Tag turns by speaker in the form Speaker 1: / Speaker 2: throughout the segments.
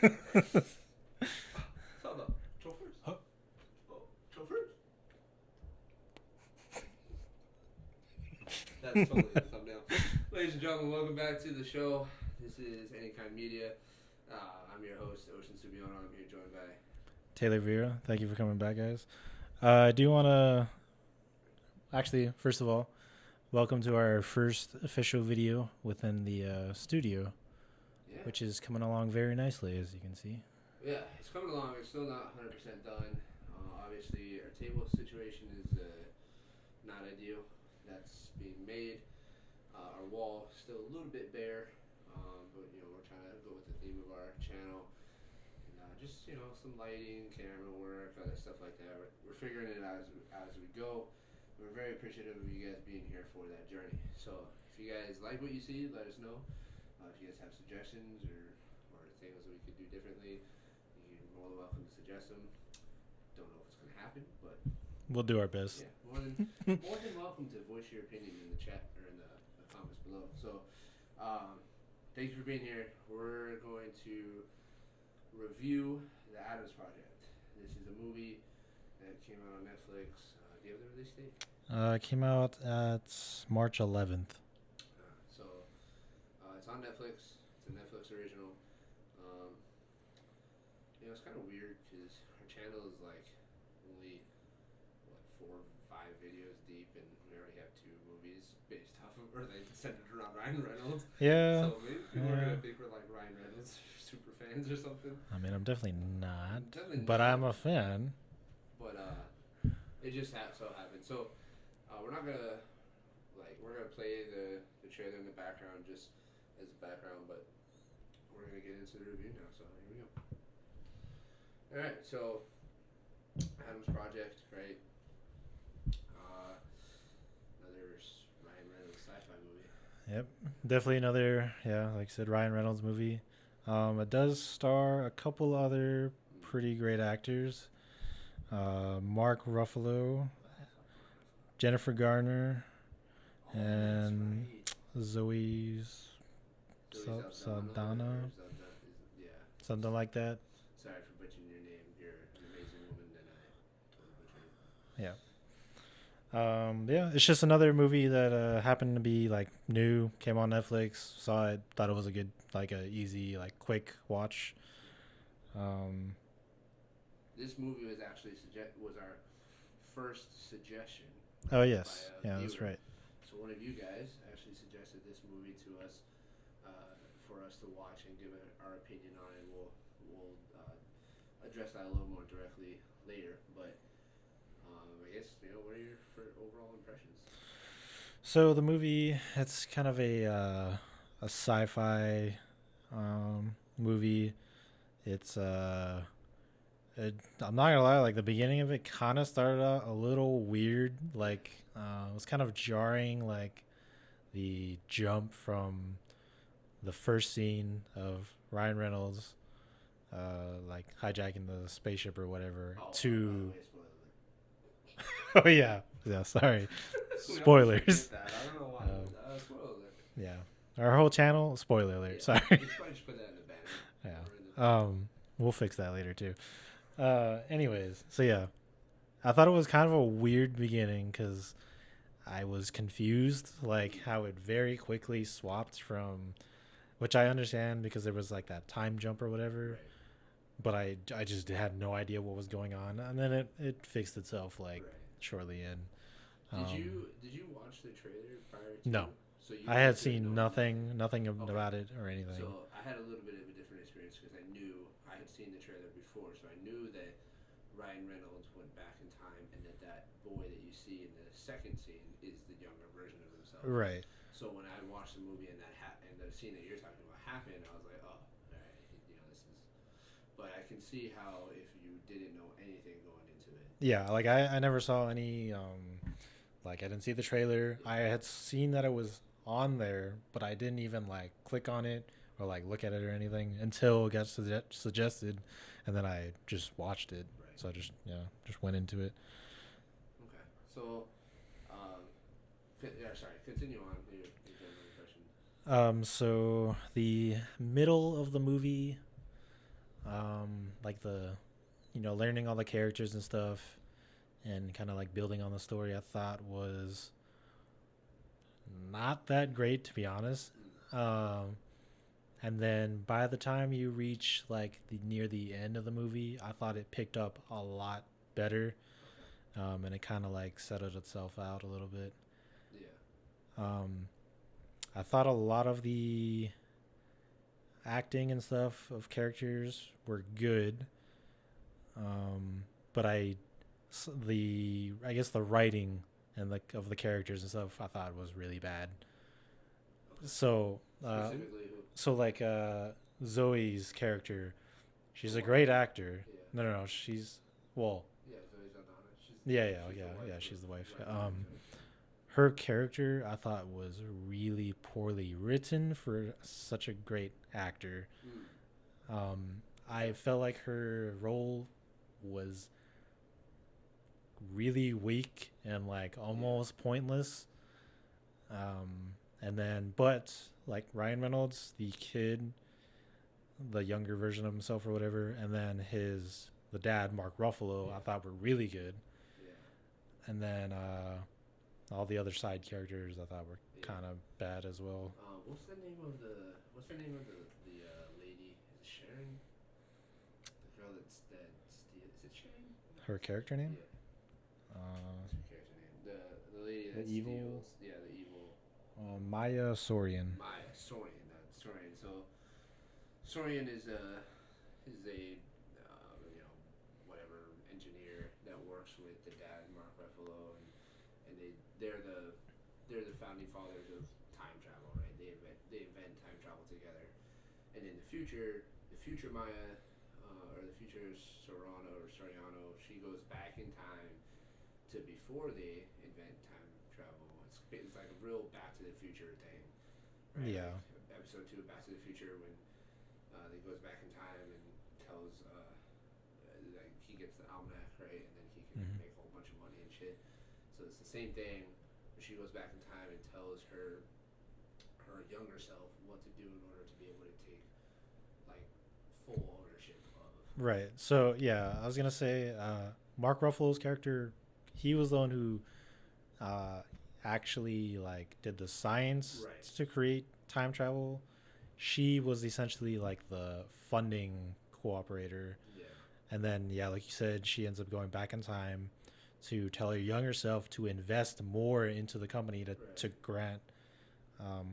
Speaker 1: Hold up. Go first. Huh? Oh, go first. That's totally the thumbnail. Ladies and gentlemen, welcome back to the show. This is Any Kind Media. I'm your host, Ocean Subiano. I'm here joined by
Speaker 2: Taylor Vera. Thank you for coming back, guys. Do you want to actually, first of all, welcome to our first official video within the studio,
Speaker 1: yeah.
Speaker 2: which is coming along very nicely, as you can see.
Speaker 1: Yeah, it's coming along. It's still not 100% done. Obviously, our table situation is not ideal. That's being made. Our wall still a little bit bare, but we're trying to go with the theme of our channel and just some lighting, camera work, other stuff like that. We're figuring it out as we go. We're very appreciative of you guys being here for that journey. So if you guys like what you see, let us know. If you guys have suggestions or things that we could do differently, you're more than welcome to suggest them. Don't know if it's going to happen, but
Speaker 2: We'll do our best.
Speaker 1: yeah, more than welcome to voice your opinion in the chat or in the comments below. So, thanks for being here. We're going to review The Addams Project. This is a movie that came out on Netflix. Do you have the release date?
Speaker 2: It came out at March 11th.
Speaker 1: So, it's on Netflix. It's a Netflix original. Um, it's kind of weird because our channel is like only 4 or 5 videos deep, and we already have 2 movies based off of, or they centered around Ryan Reynolds.
Speaker 2: Yeah.
Speaker 1: So maybe people are gonna think we're like Ryan Reynolds super fans or something.
Speaker 2: I mean, I'm definitely not,
Speaker 1: Definitely
Speaker 2: but
Speaker 1: not.
Speaker 2: I'm a fan.
Speaker 1: But it just so happened. So we're not gonna we're gonna play the trailer in the background just as a background, but we're gonna get into the review now. So here we go. All right. So Addams Project, right? Another Ryan Reynolds sci-fi movie.
Speaker 2: Yep, definitely another, like I said, Ryan Reynolds movie. It does star a couple other pretty great actors. Mark Ruffalo, Jennifer Garner, and
Speaker 1: right.
Speaker 2: Zoe Saldana,
Speaker 1: Yeah.
Speaker 2: something like that.
Speaker 1: Sorry for butchering your name. You're an amazing woman, and I totally butchered it.
Speaker 2: Yeah. It's just another movie that happened to be like new, came on Netflix, saw it, thought it was a good, like a easy, like quick watch.
Speaker 1: This movie was actually was our first suggestion.
Speaker 2: Oh yes,
Speaker 1: By a
Speaker 2: yeah,
Speaker 1: viewer.
Speaker 2: that's right.
Speaker 1: So one of you guys actually suggested this movie to us for us to watch and give our opinion on it. We'll address that a little more directly later, but I guess what are your overall impressions?
Speaker 2: So the movie, it's kind of a sci-fi movie. It's I'm not gonna lie, like the beginning of it kind of started out a little weird. Like it was kind of jarring, like the jump from the first scene of Ryan Reynolds, like hijacking the spaceship or whatever, to. Oh yeah, yeah. Sorry, spoilers.
Speaker 1: I don't know why. Spoiler alert.
Speaker 2: Yeah, our whole channel, spoiler alert.
Speaker 1: Yeah.
Speaker 2: Sorry.
Speaker 1: You should probably just put that in the banner.
Speaker 2: Yeah. We'll fix that later too. Anyways, so yeah, I thought it was kind of a weird beginning because I was confused, like how it very quickly swapped from, which I understand because there was like that time jump or whatever,
Speaker 1: Right.
Speaker 2: but I just had no idea what was going on, and then it fixed itself like shortly in.
Speaker 1: Did you watch the trailer prior to?
Speaker 2: No.
Speaker 1: So you
Speaker 2: I had seen nothing about it or anything.
Speaker 1: So I had a little bit of a different experience because I had seen the trailer before, so I knew that Ryan Reynolds went back in time, and that boy that you see in the second scene is the younger version of himself.
Speaker 2: Right.
Speaker 1: So when I watched the movie and and the scene that you're talking about happened, I was like, oh, all right, this is. But I can see how if you didn't know anything going into it.
Speaker 2: Yeah, like I never saw any like I didn't see the trailer. I had seen that it was on there, but I didn't even like click on it or like look at it or anything until it got suggested, and then I just watched it.
Speaker 1: Right.
Speaker 2: So I just went into it.
Speaker 1: Okay. So, sorry. Continue on your general impression.
Speaker 2: So the middle of the movie, Like the, learning all the characters and stuff, and kind of like building on the story. I thought was not that great, to be honest. Um, and then by the time you reach like the near the end of the movie, I thought it picked up a lot better,
Speaker 1: Okay.
Speaker 2: and it kind of like settled itself out a little bit.
Speaker 1: Yeah.
Speaker 2: Um, I thought a lot of the acting and stuff of characters were good, but I guess the writing and like of the characters and stuff I thought was really bad.
Speaker 1: Okay.
Speaker 2: So,
Speaker 1: Specifically who?
Speaker 2: like Zoe's character,
Speaker 1: The
Speaker 2: she's a
Speaker 1: wife.
Speaker 2: great actor.
Speaker 1: Yeah.
Speaker 2: No, she's well,
Speaker 1: Yeah. Zoe Saldana.
Speaker 2: yeah,
Speaker 1: She's the wife
Speaker 2: she's
Speaker 1: of
Speaker 2: the wife.
Speaker 1: Ryan Reynolds, right?
Speaker 2: Her character I thought was really poorly written for such a great actor.
Speaker 1: Mm.
Speaker 2: I felt like her role was really weak and like
Speaker 1: Yeah.
Speaker 2: almost pointless. And then, but like Ryan Reynolds, the kid, the younger version of himself or whatever, and then the dad, Mark Ruffalo, I
Speaker 1: Yeah.
Speaker 2: thought were really good.
Speaker 1: Yeah.
Speaker 2: And then all the other side characters I thought were
Speaker 1: Yeah.
Speaker 2: kind of bad as well.
Speaker 1: What's the name of the lady? Is it Sharon? The girl is it Sharon?
Speaker 2: Her character name?
Speaker 1: Yeah.
Speaker 2: Uh,
Speaker 1: What's her character name? The lady
Speaker 2: the
Speaker 1: that
Speaker 2: evil
Speaker 1: steals. Yeah, the evil
Speaker 2: Maya Sorian.
Speaker 1: Maya Sorian. Sorian. So Sorian is a whatever engineer that works with the dad Mark Ruffalo, and they're the founding fathers of time travel, right? They invent time travel together, and in the future Maya, or the future Soriano, she goes back in time to before they invent time travel. It's like a real Back to the Future thing, right?
Speaker 2: Yeah.
Speaker 1: Like episode 2 of Back to the Future when he goes back in time and tells like he gets the almanac, right, and then he can
Speaker 2: Hmm.
Speaker 1: make a whole bunch of money and shit. So it's the same thing. She goes back in time and tells her younger self what to do in order to be able to take like full ownership of.
Speaker 2: Right. So yeah, I was gonna say Mark Ruffalo's character, he was the one who uh, actually like did the science
Speaker 1: Right.
Speaker 2: to create time travel. She was essentially like the funding cooperator,
Speaker 1: Yeah.
Speaker 2: and then yeah, like you said, she ends up going back in time to tell her younger self to invest more into the company
Speaker 1: Right.
Speaker 2: to grant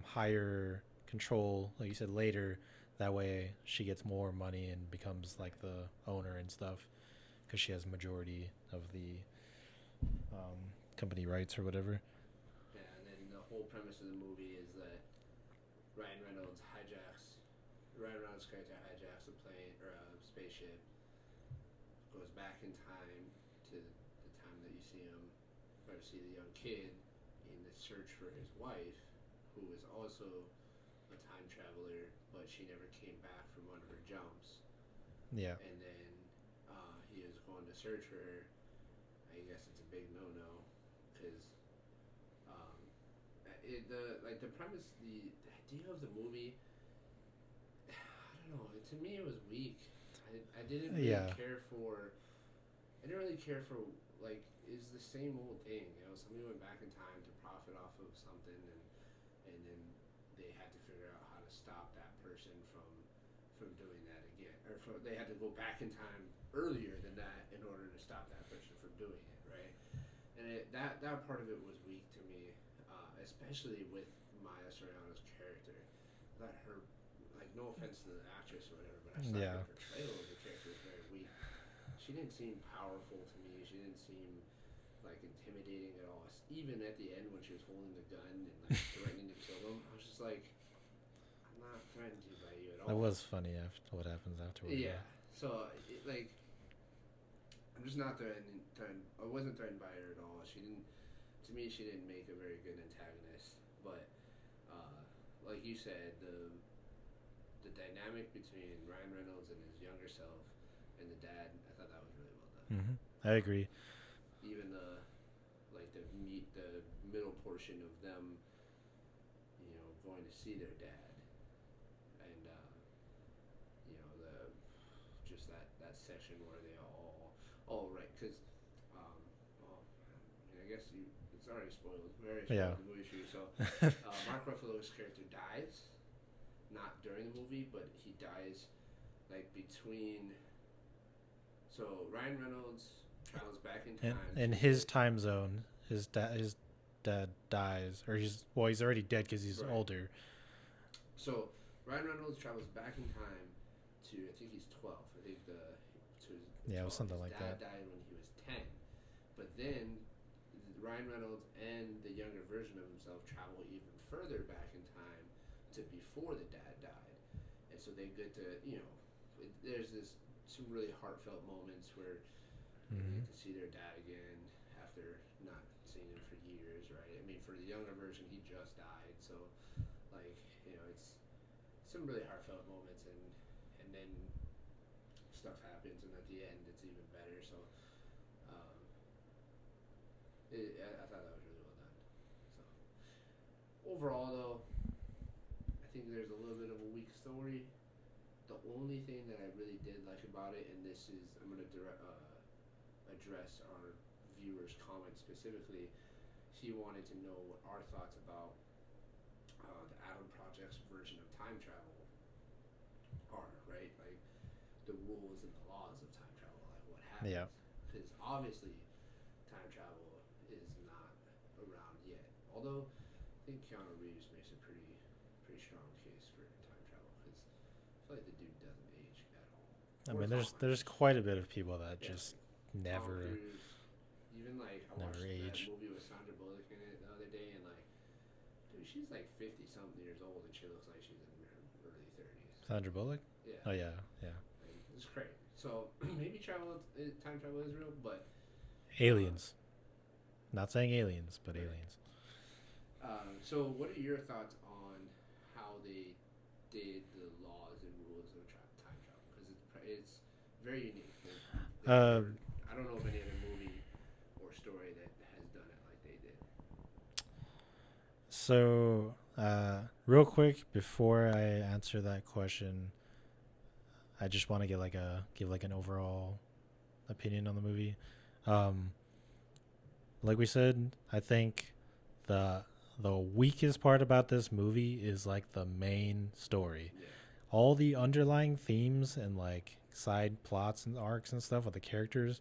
Speaker 2: higher control, like you said later. That way, she gets more money and becomes like the owner and stuff because she has majority of the company rights or whatever.
Speaker 1: Yeah, and then the whole premise of the movie is that Ryan Reynolds hijacks Ryan Reynolds' character hijacks a plane or a spaceship, goes back in time to the time that you see him, or see the young kid in the search for his wife, who is also a time traveler, but she never came back from one of her jumps.
Speaker 2: Yeah.
Speaker 1: And then he is going to search for her. I guess it's a big no-no because um, the premise, the idea of the movie, I don't know. To me, it was weak. I didn't really
Speaker 2: Yeah.
Speaker 1: care for. I didn't really care for like is the same old thing. You know, somebody went back in time to profit off of something, and then they had to figure out how to stop that person from doing that again, they had to go back in time earlier than that in order to stop that person from doing it, right? And that part of it was weak to me, especially with Maya Soriano's character. I thought her, like, no offense to the actress or whatever, but I just thought
Speaker 2: Yeah.
Speaker 1: her portrayal of the character was very weak. She didn't seem powerful to me. She didn't seem like intimidating at all. Even at the end when she was holding the gun and like threatening to kill him, I was just like, I'm not threatened by you at
Speaker 2: That
Speaker 1: all.
Speaker 2: was funny after what happens afterwards.
Speaker 1: Yeah. So like, I'm just not threatened. I wasn't threatened by her at all. She didn't. To me, she didn't make a very good antagonist. But like you said, the dynamic between Ryan Reynolds and his younger self and the dad, I thought that was really well done.
Speaker 2: I agree.
Speaker 1: Even the middle portion of them, going to see their dad, and the section where they all, oh right, because, um, well, I guess it's already spoiled. We already
Speaker 2: Yeah.
Speaker 1: spoiled the movie for you. So, Mark Ruffalo's character dies, not during the movie, but he dies like between. So Ryan Reynolds travels back in
Speaker 2: And
Speaker 1: time
Speaker 2: in
Speaker 1: to
Speaker 2: his
Speaker 1: the
Speaker 2: time zone, his dad dies, or he's already dead because he's
Speaker 1: right.
Speaker 2: older.
Speaker 1: So Ryan Reynolds travels back in time to I think he's 12. I think the
Speaker 2: Yeah, it was
Speaker 1: 12.
Speaker 2: something
Speaker 1: His
Speaker 2: like
Speaker 1: dad
Speaker 2: that.
Speaker 1: died when he was 10. But then Ryan Reynolds and the younger version of himself travel even further back in time to before the dad died, and so they get to there's this some really heartfelt moments where they
Speaker 2: Hmm.
Speaker 1: get to see their dad again after not seeing him for years, right? I mean, for the younger version, he just died, so like it's some really heartfelt moments, and then stuff happens, and at the end, it's even better. So um, I thought that was really well done. So overall, though, I think there's a little bit of a weak story. The only thing that I really did like about it, and this is I'm gonna address our viewers' comments specifically. He wanted to know what our thoughts about the Adam Project's version of time travel are, right? Like the rules and the laws of time travel, like what
Speaker 2: Yeah.
Speaker 1: happens. Because obviously, time travel is not around yet. Although I think Keanu Reeves makes a pretty strong case for time travel because I feel like the dude doesn't age at all.
Speaker 2: I
Speaker 1: Or
Speaker 2: mean,
Speaker 1: Tom
Speaker 2: there's
Speaker 1: Hanks.
Speaker 2: quite a bit of people that
Speaker 1: Yeah,
Speaker 2: just
Speaker 1: like Tom
Speaker 2: never
Speaker 1: Cruise. Even like I
Speaker 2: never
Speaker 1: watched that
Speaker 2: age.
Speaker 1: movie with Sandra Bullock in it the other day, and like, dude, she's like 50 something years old, and she looks like she's in her early 30s.
Speaker 2: Sandra Bullock.
Speaker 1: Yeah,
Speaker 2: Oh yeah, yeah.
Speaker 1: like, it's crazy. So maybe time travel is real, but uh,
Speaker 2: Aliens. Not saying aliens, but
Speaker 1: right.
Speaker 2: aliens.
Speaker 1: So what are your thoughts on how they did the laws and rules of time travel? Because it's very unique. They've
Speaker 2: Uh,
Speaker 1: never. I don't know of any other movie or story that has done it like they did.
Speaker 2: so real quick before I answer that question, I just want to give like an overall opinion on the movie. Um, like we said, I think the the weakest part about this movie is like the main story.
Speaker 1: Yeah.
Speaker 2: All the underlying themes and like side plots and arcs and stuff with the characters,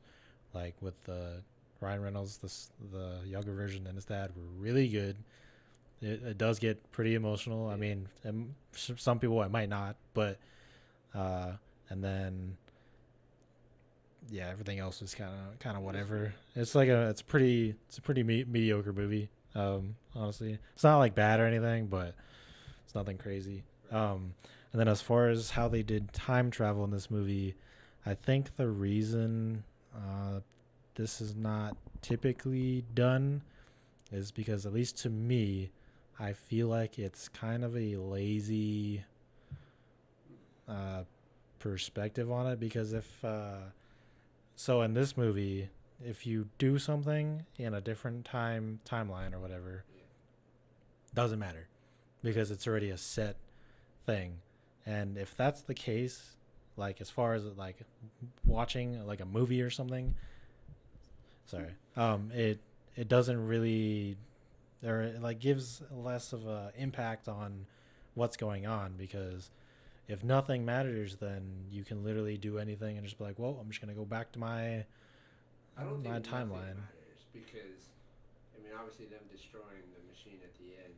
Speaker 2: like with the Ryan Reynolds, the younger version and his dad were really good. It does get pretty emotional. I
Speaker 1: Yeah.
Speaker 2: mean, some people it might not, but uh, and then yeah, everything else is kind of
Speaker 1: Just
Speaker 2: whatever.
Speaker 1: yeah.
Speaker 2: It's a pretty mediocre movie. Honestly, it's not like bad or anything, but it's nothing crazy.
Speaker 1: Right.
Speaker 2: And then as far as how they did time travel in this movie, I think the reason this is not typically done is because, at least to me, I feel like it's kind of a lazy uh, perspective on it. Because if so, in this movie, if you do something in a different timeline or whatever,
Speaker 1: Yeah.
Speaker 2: doesn't matter
Speaker 1: Right.
Speaker 2: because it's already a set thing. And if that's the case, like as far as like watching like a movie or something, sorry, it doesn't really, or it like gives less of a impact on what's going on. Because if nothing matters, then you can literally do anything and just be like, well, I'm just gonna go back to
Speaker 1: I don't
Speaker 2: my
Speaker 1: think nothing
Speaker 2: timeline.
Speaker 1: matters because I mean obviously them destroying the machine at the end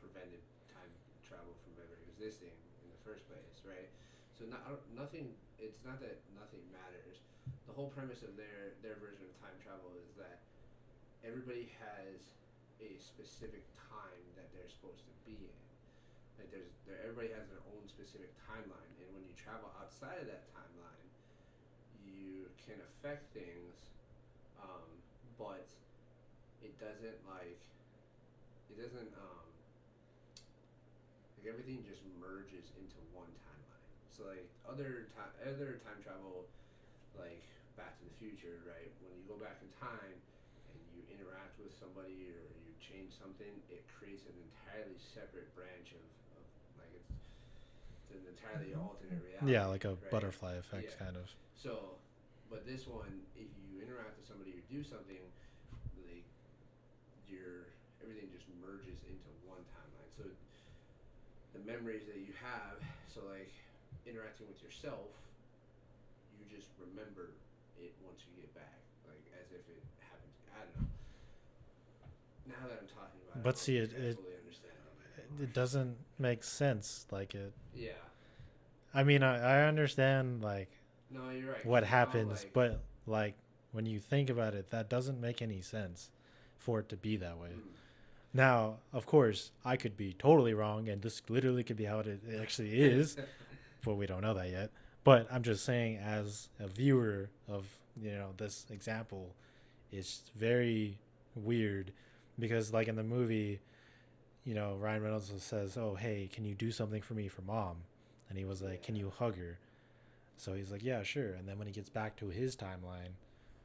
Speaker 1: prevented time travel from ever existing in the first place, right? So nothing. It's not that nothing matters. The whole premise of their version of time travel is that everybody has a specific time that they're supposed to be in. Like everybody has their own specific timeline, and when you travel outside of that timeline, you can affect things, but it doesn't it doesn't like everything just merges into one timeline. So like other time travel like Back to the Future, right? When you go back in time and you interact with somebody or you change something, it creates an entirely separate branch of like it's it's an entirely alternate
Speaker 2: Yeah,
Speaker 1: reality,
Speaker 2: like a
Speaker 1: right?
Speaker 2: butterfly effect
Speaker 1: Yeah.
Speaker 2: kind of.
Speaker 1: So, but this one, if you interact with somebody or do something, like your everything just merges into one timeline. So the memories that you have, so like interacting with yourself, you just remember it once you get back, like as if it happened. I don't know. Now that I'm talking about it, I
Speaker 2: But
Speaker 1: don't
Speaker 2: see,
Speaker 1: think I fully understand it
Speaker 2: it
Speaker 1: anymore.
Speaker 2: doesn't make sense. Like it.
Speaker 1: Yeah.
Speaker 2: I mean, I understand like
Speaker 1: No, you're right.
Speaker 2: what
Speaker 1: Because now,
Speaker 2: happens,
Speaker 1: like,
Speaker 2: but like when you think about it, that doesn't make any sense for it to be that way.
Speaker 1: mm,
Speaker 2: Now, of course, I could be totally wrong, and this literally could be how it actually is, but we don't know that yet. But I'm just saying, as a viewer of this example, it's very weird because, like in the movie, Ryan Reynolds says, "Oh, hey, can you do something for me for mom?" And he was like, "Can
Speaker 1: yeah.
Speaker 2: you hug her?" So he's like, "Yeah, sure." And then when he gets back to his timeline,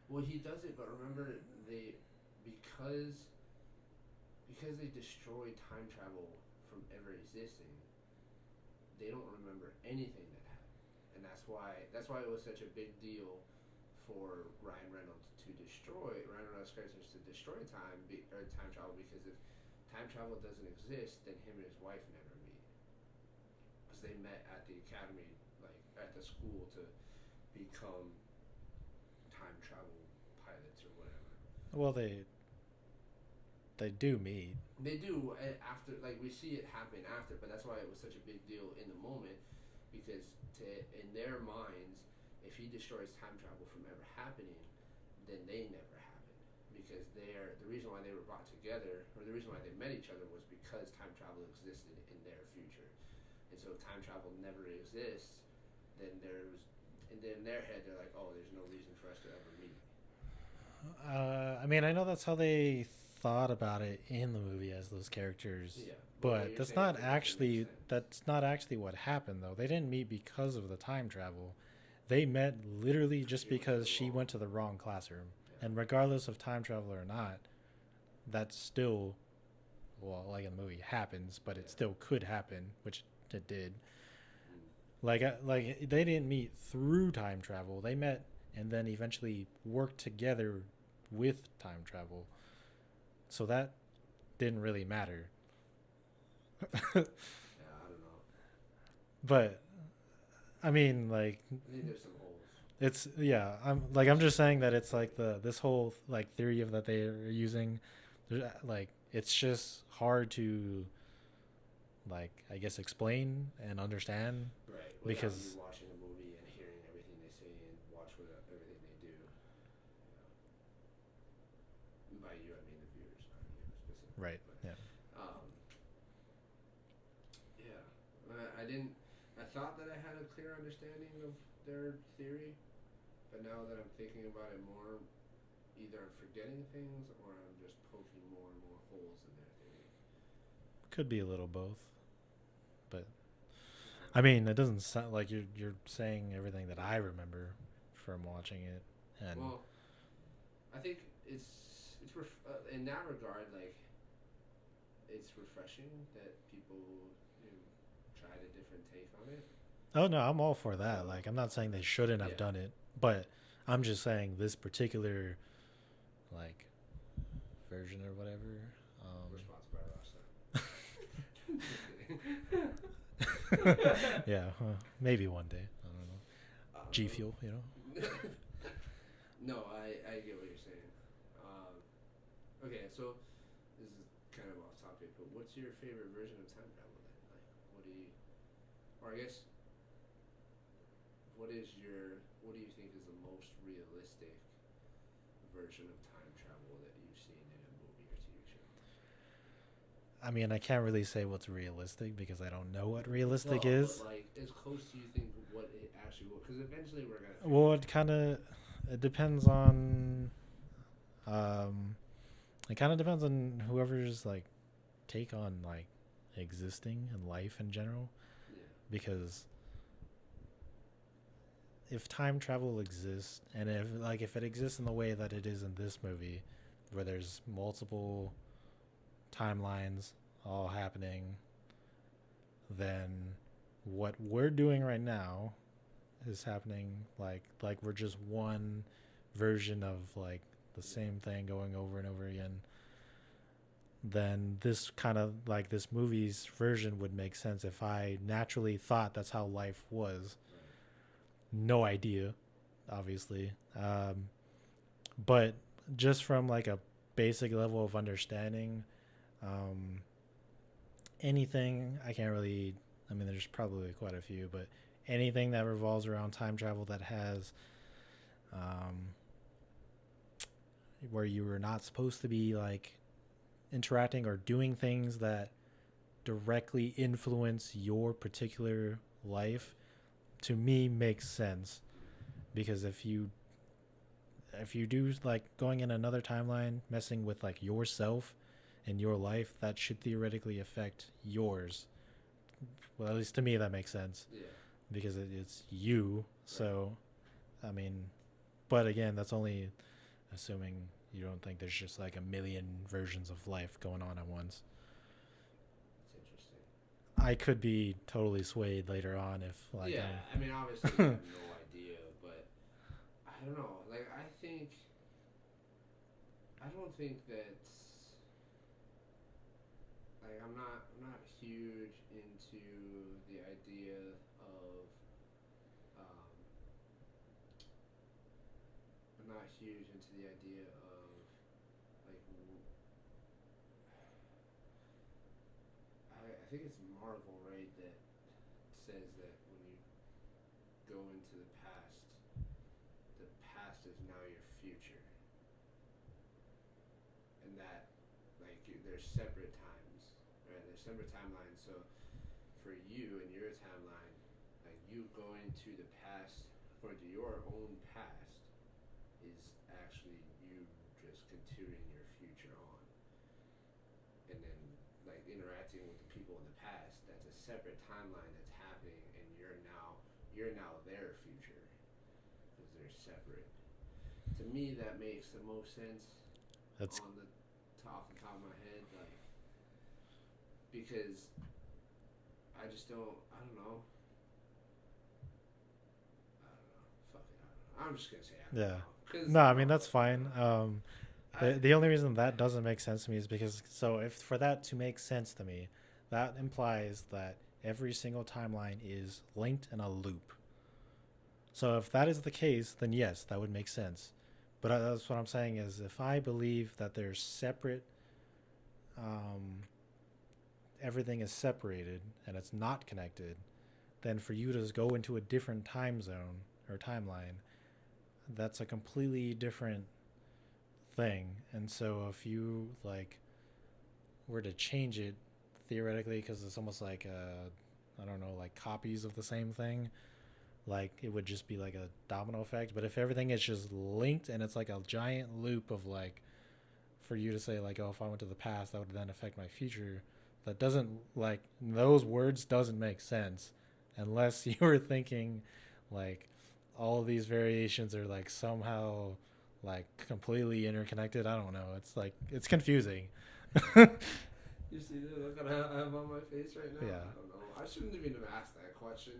Speaker 1: Well, he does it, but remember they because because they destroyed time travel from ever existing. They don't remember anything that happened, and that's why it was such a big deal for Ryan Reynolds to destroy Ryan Reynolds' characters to destroy or time travel because if time travel doesn't exist, then him and his wife never meet because they met at the academy, like at the school to become time travel pilots or whatever.
Speaker 2: well, they do meet.
Speaker 1: They do after, like we see it happen after, but that's why it was such a big deal in the moment because in their minds, if he destroys time travel from ever happening, then they never happened because the reason why they were brought together or the reason why they met each other was because time travel existed in their future, and so if time travel never exists, then and then in their head they're like, oh, there's no reason for us to ever meet.
Speaker 2: I mean, I know that's how they thought about it in the movie as those characters,
Speaker 1: Yeah, but what
Speaker 2: but
Speaker 1: you're saying is it doesn't make sense.
Speaker 2: that's not actually what happened though. They didn't meet because of the time travel. They met literally just
Speaker 1: She went to
Speaker 2: because
Speaker 1: the
Speaker 2: she
Speaker 1: wrong.
Speaker 2: went to the wrong classroom.
Speaker 1: Yeah.
Speaker 2: And regardless of time travel or not, that still, well, like in the movie, happens, but it
Speaker 1: Yeah.
Speaker 2: still could happen, which it did.
Speaker 1: Mm.
Speaker 2: Like they didn't meet through time travel. They met and then eventually worked together with time travel. So that didn't really matter.
Speaker 1: Yeah, I don't know.
Speaker 2: But I mean, like
Speaker 1: I think there's some holes.
Speaker 2: it's yeah. I'm just saying that it's like this whole like theory of that they are using. Like it's just hard to like I guess explain and understand
Speaker 1: Right. Without you
Speaker 2: because
Speaker 1: watching a movie and hearing everything they say and watch everything they do. And by you, I mean the viewers, not you specifically.
Speaker 2: right,
Speaker 1: But
Speaker 2: yeah.
Speaker 1: um, yeah, I didn't. I thought that I had a clear understanding of their theory, but now that I'm thinking about it more, either I'm forgetting things or I'm just poking more and more holes in their theory.
Speaker 2: Could be a little both, but
Speaker 1: Okay.
Speaker 2: I mean, it doesn't sound like you're saying everything that I remember from watching it, and
Speaker 1: Well, I think in that regard, like it's refreshing that people tried a different take on it.
Speaker 2: oh no, I'm all for that.
Speaker 1: So
Speaker 2: Like, I'm not saying they shouldn't have
Speaker 1: yeah,
Speaker 2: done it, but I'm just saying this particular like version or whatever.
Speaker 1: we're sponsored by
Speaker 2: Yeah, maybe one day. I don't know. G Fuel, you know.
Speaker 1: No, I get what you're saying. Okay, so this is kind of off topic, but what's your favorite version of time travel then? Like, what do you, or I guess, what do you think is the most realistic version of time travel that you've seen in a movie or TV show?
Speaker 2: I mean, I can't really say what's realistic because I don't know what realistic
Speaker 1: Well, but
Speaker 2: is.
Speaker 1: like, as close do you think what it actually will? Because eventually we're gonna
Speaker 2: Well,
Speaker 1: figure it out.
Speaker 2: it depends on um it kind of depends on whoever's like take on like existing and life in general
Speaker 1: Yeah.
Speaker 2: because if time travel exists and if it exists in the way that it is in this movie where there's multiple timelines all happening, then what we're doing right now is happening like we're just one version of like the same thing going over and over again, then this kind of like this movie's version would make sense if I naturally thought that's how life was. No idea, obviously. But just from like a basic level of understanding, um, anything I can't really. I mean, there's probably quite a few, but anything that revolves around time travel that has um, where you were not supposed to be like interacting or doing things that directly influence your particular life, to me makes sense. Because if you do like going in another timeline messing with like yourself and your life, that should theoretically affect yours. Well, at least to me that makes sense
Speaker 1: Yeah.
Speaker 2: because it's you. So I mean, but again, that's only assuming you don't think there's just like a million versions of life going on at once.
Speaker 1: It's interesting.
Speaker 2: I could be totally swayed later on if like
Speaker 1: Yeah, I mean, obviously, we
Speaker 2: I'm
Speaker 1: have no idea, but I don't know. Like, I don't think that's like I'm not huge into the idea of um, I'm not huge into the idea of like I think it's Marvel, right, that says that when you go into the past is now your future, and that like there's separate times, right? There's separate timelines. So for you and your timeline, like you going to the past or to your own past is actually you just continuing your future on, and then like interacting with the people in the past. That's a separate timeline that's happening, and you're now their future because they're separate. To me, that makes the most sense
Speaker 2: that's
Speaker 1: on the off the top of my head, like because I just don't. I don't know. I don't know. Fuck it. I don't know. I'm just gonna say I don't
Speaker 2: yeah.
Speaker 1: know. Cause
Speaker 2: No, I mean
Speaker 1: no,
Speaker 2: that's fine. The only reason that doesn't make sense to me is because so if for that to make sense to me, that implies that every single timeline is linked in a loop. So if that is the case, then yes, that would make sense. But that's what I'm saying is if I believe that there's separate, um, everything is separated and it's not connected, then for you to go into a different time zone or timeline, that's a completely different thing. And so if you like were to change it theoretically, because it's almost like I don't know, like copies of the same thing, like it would just be like a domino effect. But if everything is just linked and it's like a giant loop of like for you to say like, oh, if I went to the past that would then affect my future, that doesn't like those words doesn't make sense unless you were thinking like all of these variations are like somehow like completely interconnected. I don't know, it's like it's confusing.
Speaker 1: you see the look I have on my face right now.
Speaker 2: Yeah.
Speaker 1: I don't know. I shouldn't even have asked that question.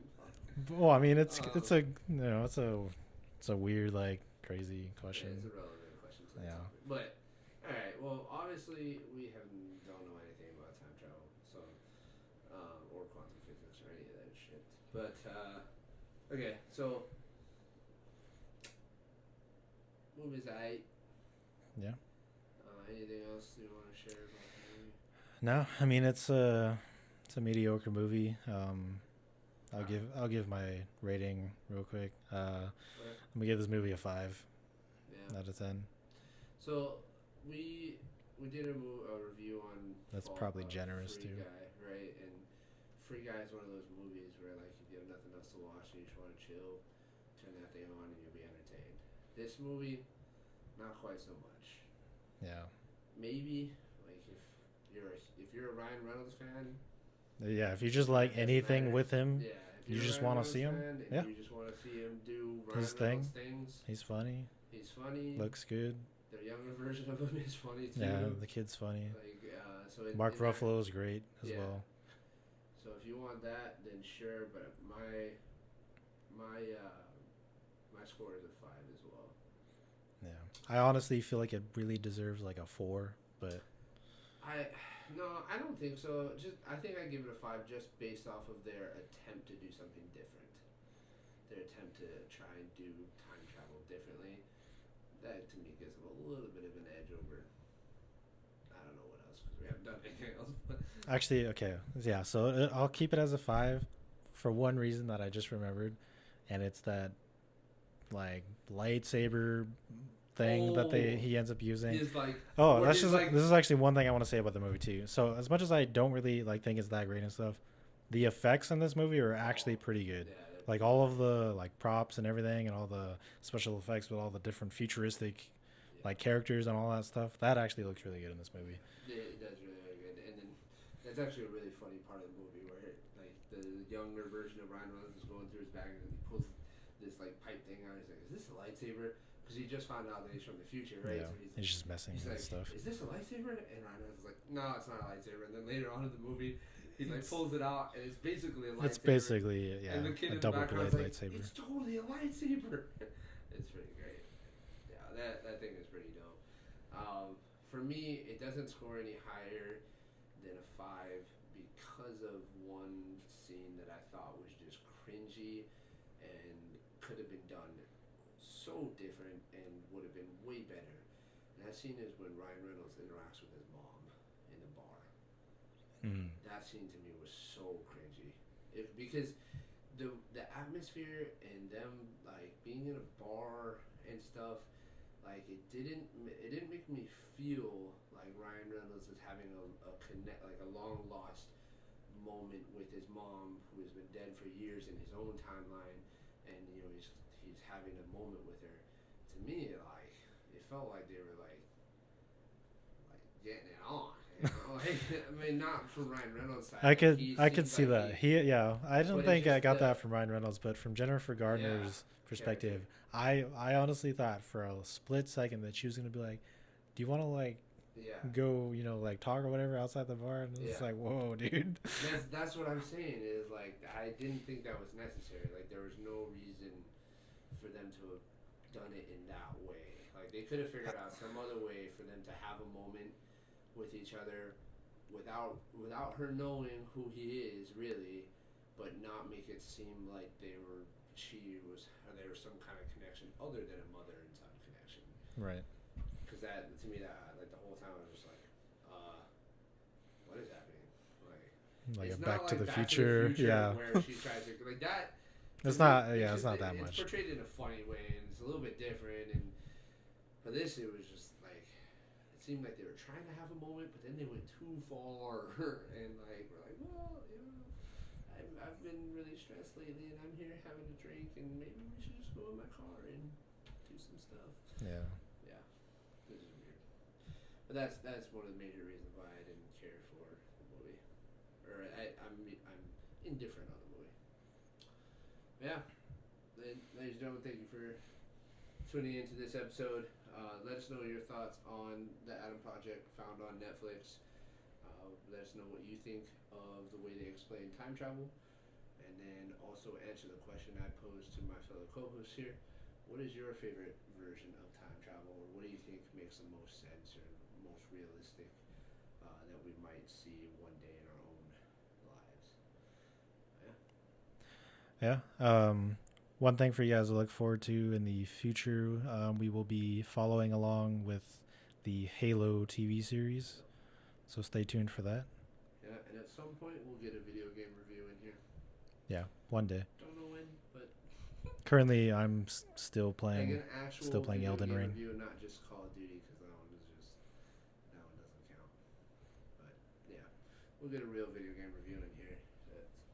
Speaker 2: Well, I mean, it's a
Speaker 1: Um,
Speaker 2: it's a weird like crazy question.
Speaker 1: yeah, it's a relevant question to the
Speaker 2: Yeah.
Speaker 1: topic. But all right. Well, obviously we don't know anything about time travel, so or quantum physics or any of that shit. But okay, so movies I.
Speaker 2: Yeah.
Speaker 1: Anything else you want to share about the movie?
Speaker 2: No, I mean it's a mediocre movie. I'll give my rating real quick.
Speaker 1: Right.
Speaker 2: I'm gonna give this movie a 5
Speaker 1: Yeah.
Speaker 2: out of 10.
Speaker 1: So we did a review on
Speaker 2: That's probably generous
Speaker 1: Free
Speaker 2: too.
Speaker 1: Guy, right? And Free Guy is one of those movies where like if you have nothing else to watch and you just want to chill, turn that thing on and you'll be entertained. This movie, not quite so much.
Speaker 2: Yeah.
Speaker 1: Maybe like if you're a Ryan Reynolds fan,
Speaker 2: Yeah, if you just like
Speaker 1: it doesn't
Speaker 2: anything
Speaker 1: matter.
Speaker 2: with him,
Speaker 1: Yeah, if
Speaker 2: you
Speaker 1: you're a
Speaker 2: just
Speaker 1: Ryan
Speaker 2: want to
Speaker 1: Reynolds
Speaker 2: see him.
Speaker 1: fan and
Speaker 2: Yeah.
Speaker 1: you just want to see him do Ryan
Speaker 2: His
Speaker 1: Reynolds
Speaker 2: thing.
Speaker 1: things,
Speaker 2: He's funny.
Speaker 1: he's funny.
Speaker 2: Looks good.
Speaker 1: The younger version of him is funny too.
Speaker 2: Yeah, the kid's funny.
Speaker 1: Like
Speaker 2: Mark Ruffalo is great as
Speaker 1: yeah.
Speaker 2: well.
Speaker 1: So if you want that, then sure. But my my score is a 5 as well.
Speaker 2: Yeah, I honestly feel like it really deserves like a 4, but
Speaker 1: I no, I don't think so. Just I think I give it a 5 just based off of their attempt to do something different. Their attempt to try and do time travel differently. That to me gives them a little bit of an edge over. I don't know what else because we haven't done anything else. But
Speaker 2: actually, okay, yeah. So I'll keep it as a 5 for one reason that I just remembered, and it's that like lightsaber thing that
Speaker 1: oh,
Speaker 2: he ends up using.
Speaker 1: his like
Speaker 2: Oh,
Speaker 1: what
Speaker 2: that's
Speaker 1: his
Speaker 2: just
Speaker 1: like
Speaker 2: this is actually one thing I want to say about the movie too. So as much as I don't really like think it's that great and stuff, the effects in this movie are actually
Speaker 1: oh
Speaker 2: pretty good.
Speaker 1: yeah they're
Speaker 2: Like
Speaker 1: pretty
Speaker 2: all
Speaker 1: good.
Speaker 2: of the like props and everything, and all the special effects with all the different futuristic
Speaker 1: Yeah,
Speaker 2: like characters and all that stuff. That actually looks really good in this movie.
Speaker 1: it does really really good. And then that's actually a really funny part of the movie where like the younger version of Ryan Reynolds is going through his bag and he pulls this like pipe thing out. He's like, "Is this a lightsaber?" Because he just found out that he's from the future, right?
Speaker 2: Yeah,
Speaker 1: So
Speaker 2: he's just messing
Speaker 1: he's
Speaker 2: with
Speaker 1: like,
Speaker 2: stuff.
Speaker 1: "Is this a lightsaber?" And Ryan Reynolds is like, "No, it's not a lightsaber." And then later on in the movie, he like
Speaker 2: It's
Speaker 1: pulls it out and it's basically a
Speaker 2: it's
Speaker 1: lightsaber.
Speaker 2: basically
Speaker 1: And
Speaker 2: yeah
Speaker 1: the kid
Speaker 2: a
Speaker 1: in the
Speaker 2: double
Speaker 1: background
Speaker 2: blade
Speaker 1: is like,
Speaker 2: lightsaber.
Speaker 1: "It's totally a lightsaber." It's pretty great. Yeah, that thing is pretty dope. For me, it doesn't score any higher than a 5 because of one scene that I thought was just cringy and could have been done so different and would have been way better. And that scene is when Ryan Reynolds interacts with his mom in the bar.
Speaker 2: Mm.
Speaker 1: That scene to me was so cringy. Because the atmosphere and them like being in a bar and stuff, like it didn't make me feel like Ryan Reynolds is having a connect like a long lost moment with his mom who has been dead for years in his own timeline, and he's having a moment with her. To me, like it felt like they were like getting it on. You know, like I mean, not from Ryan Reynolds' side. Like he
Speaker 2: I could
Speaker 1: seemed
Speaker 2: see
Speaker 1: like
Speaker 2: that. He yeah, I don't
Speaker 1: but it's
Speaker 2: think I
Speaker 1: just
Speaker 2: got that from Ryan Reynolds, but from Jennifer
Speaker 1: yeah
Speaker 2: Gardner's
Speaker 1: character.
Speaker 2: perspective, I honestly thought for a split second that she was gonna be like, "Do you want to like
Speaker 1: Yeah,
Speaker 2: go like talk or whatever outside the bar?" And it's
Speaker 1: yeah.
Speaker 2: like, "Whoa, dude."
Speaker 1: That's what I'm saying is like I didn't think that was necessary. Like there was no reason for them to have done it in that way. Like they could have figured out some other way for them to have a moment with each other without her knowing who he is really, but not make it seem like there was some kind of connection other than a mother and son connection.
Speaker 2: Right.
Speaker 1: Because that to me that like the whole time I was just like, what is happening? Like
Speaker 2: Like a
Speaker 1: it's
Speaker 2: Back
Speaker 1: not
Speaker 2: to
Speaker 1: like
Speaker 2: the
Speaker 1: Back to the
Speaker 2: Future.
Speaker 1: Future
Speaker 2: Yeah.
Speaker 1: where she tries to like that. To
Speaker 2: It's
Speaker 1: me,
Speaker 2: not yeah, it's not that
Speaker 1: it's
Speaker 2: much.
Speaker 1: portrayed in a funny way and it's a little bit different. And for this, it was just like it seemed like they were trying to have a moment, but then they went too far. And like we're like, well, I've been really stressed lately, and I'm here having a drink, and maybe we should just go in my car and do some stuff.
Speaker 2: Yeah.
Speaker 1: Yeah, this is weird. But that's one of the major reasons why I didn't care for the movie, or I'm indifferent on the movie. Yeah, ladies and gentlemen, thank you for tuning into this episode. Let us know your thoughts on the Adam Project found on Netflix. Let us know what you think of the way they explain time travel, and then also answer the question I posed to my fellow co-hosts here. What is your favorite version of time travel, or what do you think makes the most sense or most realistic that we might see one day in our own lives? Yeah.
Speaker 2: Yeah. One thing for you guys to look forward to in the future, we will be following along with the Halo TV series. So stay tuned for that.
Speaker 1: Yeah, and at some point we'll get a video game review in here.
Speaker 2: Yeah, one day.
Speaker 1: Don't know when, but
Speaker 2: Currently, I'm still
Speaker 1: like
Speaker 2: playing
Speaker 1: an actual video
Speaker 2: Elden
Speaker 1: game
Speaker 2: Ring.
Speaker 1: review, not just Call of Duty, because that one doesn't count. But yeah, we'll get a real video game review in here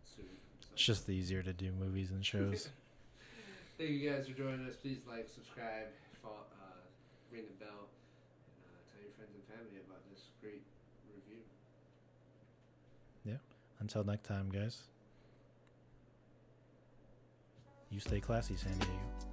Speaker 1: soon.
Speaker 2: It's just easier to do movies and shows.
Speaker 1: Thank you guys for joining us. Please like, subscribe, ring the bell, and tell your friends and family about this great review.
Speaker 2: Yeah. Until next time, guys. You stay classy, San Diego.